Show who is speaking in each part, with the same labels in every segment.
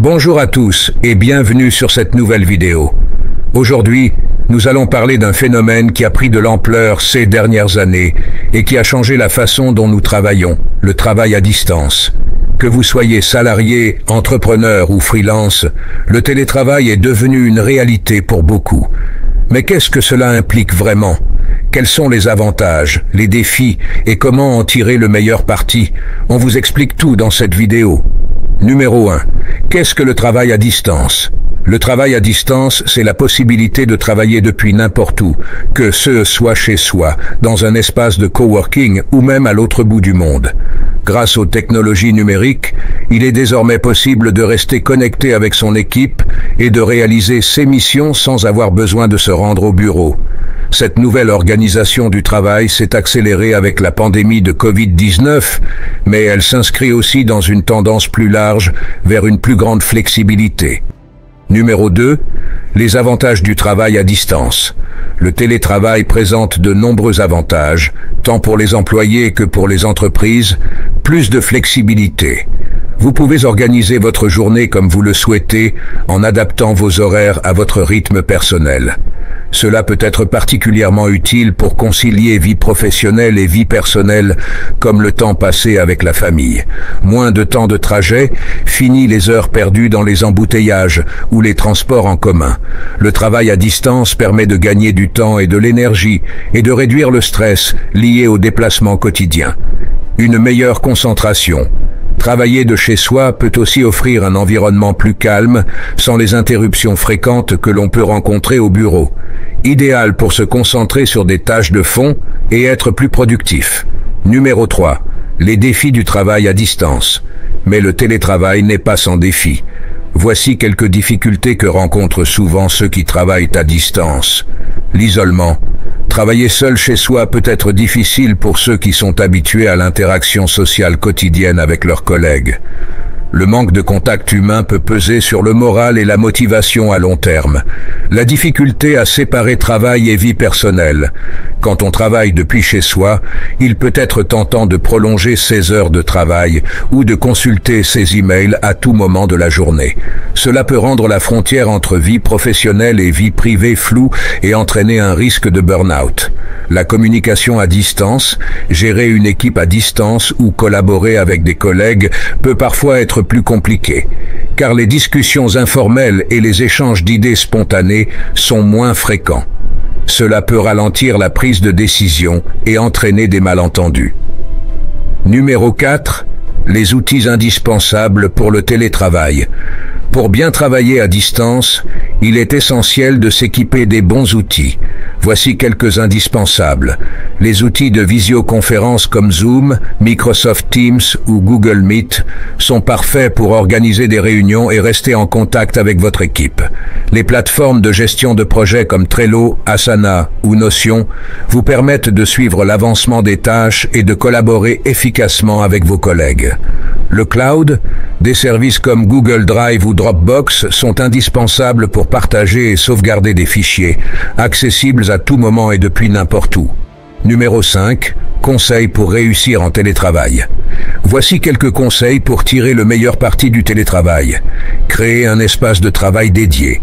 Speaker 1: Bonjour à tous et bienvenue sur cette nouvelle vidéo. Aujourd'hui, nous allons parler d'un phénomène qui a pris de l'ampleur ces dernières années et qui a changé la façon dont nous travaillons, le travail à distance. Que vous soyez salarié, entrepreneur ou freelance, le télétravail est devenu une réalité pour beaucoup. Mais qu'est-ce que cela implique vraiment ? Quels sont les avantages, les défis et comment en tirer le meilleur parti ? On vous explique tout dans cette vidéo. Numéro 1. Qu'est-ce que le travail à distance ? Le travail à distance, c'est la possibilité de travailler depuis n'importe où, que ce soit chez soi, dans un espace de coworking ou même à l'autre bout du monde. Grâce aux technologies numériques, il est désormais possible de rester connecté avec son équipe et de réaliser ses missions sans avoir besoin de se rendre au bureau. Cette nouvelle organisation du travail s'est accélérée avec la pandémie de Covid-19, mais elle s'inscrit aussi dans une tendance plus large vers une plus grande flexibilité. Numéro 2. Les avantages du travail à distance. Le télétravail présente de nombreux avantages, tant pour les employés que pour les entreprises. Plus de flexibilité. Vous pouvez organiser votre journée comme vous le souhaitez, en adaptant vos horaires à votre rythme personnel. Cela peut être particulièrement utile pour concilier vie professionnelle et vie personnelle, comme le temps passé avec la famille. Moins de temps de trajet, fini les heures perdues dans les embouteillages ou les transports en commun. Le travail à distance permet de gagner du temps et de l'énergie et de réduire le stress lié aux déplacements quotidiens. Une meilleure concentration. Travailler de chez soi peut aussi offrir un environnement plus calme, sans les interruptions fréquentes que l'on peut rencontrer au bureau. Idéal pour se concentrer sur des tâches de fond et être plus productif. Numéro 3. Les défis du travail à distance. Mais le télétravail n'est pas sans défis. Voici quelques difficultés que rencontrent souvent ceux qui travaillent à distance. L'isolement. Travailler seul chez soi peut être difficile pour ceux qui sont habitués à l'interaction sociale quotidienne avec leurs collègues. Le manque de contact humain peut peser sur le moral et la motivation à long terme. La difficulté à séparer travail et vie personnelle. Quand on travaille depuis chez soi, il peut être tentant de prolonger ses heures de travail ou de consulter ses emails à tout moment de la journée. Cela peut rendre la frontière entre vie professionnelle et vie privée floue et entraîner un risque de burn-out. La communication à distance, gérer une équipe à distance ou collaborer avec des collègues peut parfois être plus compliqué, car les discussions informelles et les échanges d'idées spontanées sont moins fréquents. Cela peut ralentir la prise de décision et entraîner des malentendus. Numéro 4. Les outils indispensables pour le télétravail. Pour bien travailler à distance, il est essentiel de s'équiper des bons outils. Voici quelques indispensables. Les outils de visioconférence comme Zoom, Microsoft Teams ou Google Meet sont parfaits pour organiser des réunions et rester en contact avec votre équipe. Les plateformes de gestion de projets comme Trello, Asana ou Notion vous permettent de suivre l'avancement des tâches et de collaborer efficacement avec vos collègues. Le cloud, des services comme Google Drive ou Dropbox sont indispensables pour partager et sauvegarder des fichiers, accessibles à tout moment et depuis n'importe où. Numéro 5. Conseils pour réussir en télétravail. Voici quelques conseils pour tirer le meilleur parti du télétravail. Créez un espace de travail dédié.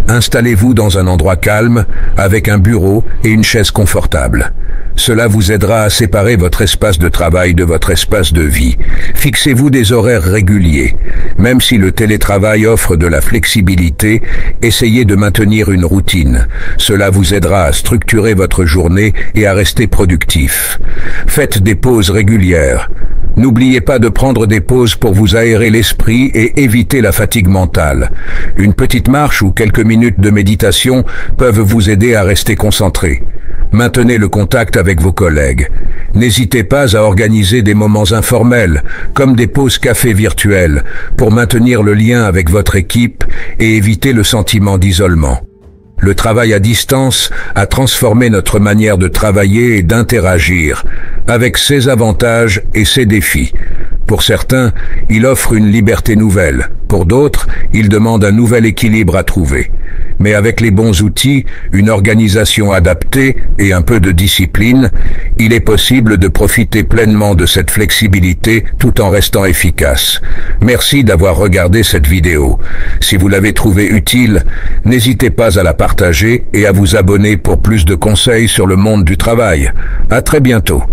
Speaker 1: Installez-vous dans un endroit calme, avec un bureau et une chaise confortable. Cela vous aidera à séparer votre espace de travail de votre espace de vie. Fixez-vous des horaires réguliers. Même si le télétravail offre de la flexibilité, essayez de maintenir une routine. Cela vous aidera à structurer votre journée et à rester productif. Faites des pauses régulières. N'oubliez pas de prendre des pauses pour vous aérer l'esprit et éviter la fatigue mentale. Une petite marche ou quelques minutes de méditation peuvent vous aider à rester concentré. Maintenez le contact avec vos collègues. N'hésitez pas à organiser des moments informels, comme des pauses café virtuelles, pour maintenir le lien avec votre équipe et éviter le sentiment d'isolement. Le travail à distance a transformé notre manière de travailler et d'interagir, avec ses avantages et ses défis. Pour certains, il offre une liberté nouvelle. Pour d'autres, il demande un nouvel équilibre à trouver. Mais avec les bons outils, une organisation adaptée et un peu de discipline, il est possible de profiter pleinement de cette flexibilité tout en restant efficace. Merci d'avoir regardé cette vidéo. Si vous l'avez trouvée utile, n'hésitez pas à la partager et à vous abonner pour plus de conseils sur le monde du travail. À très bientôt.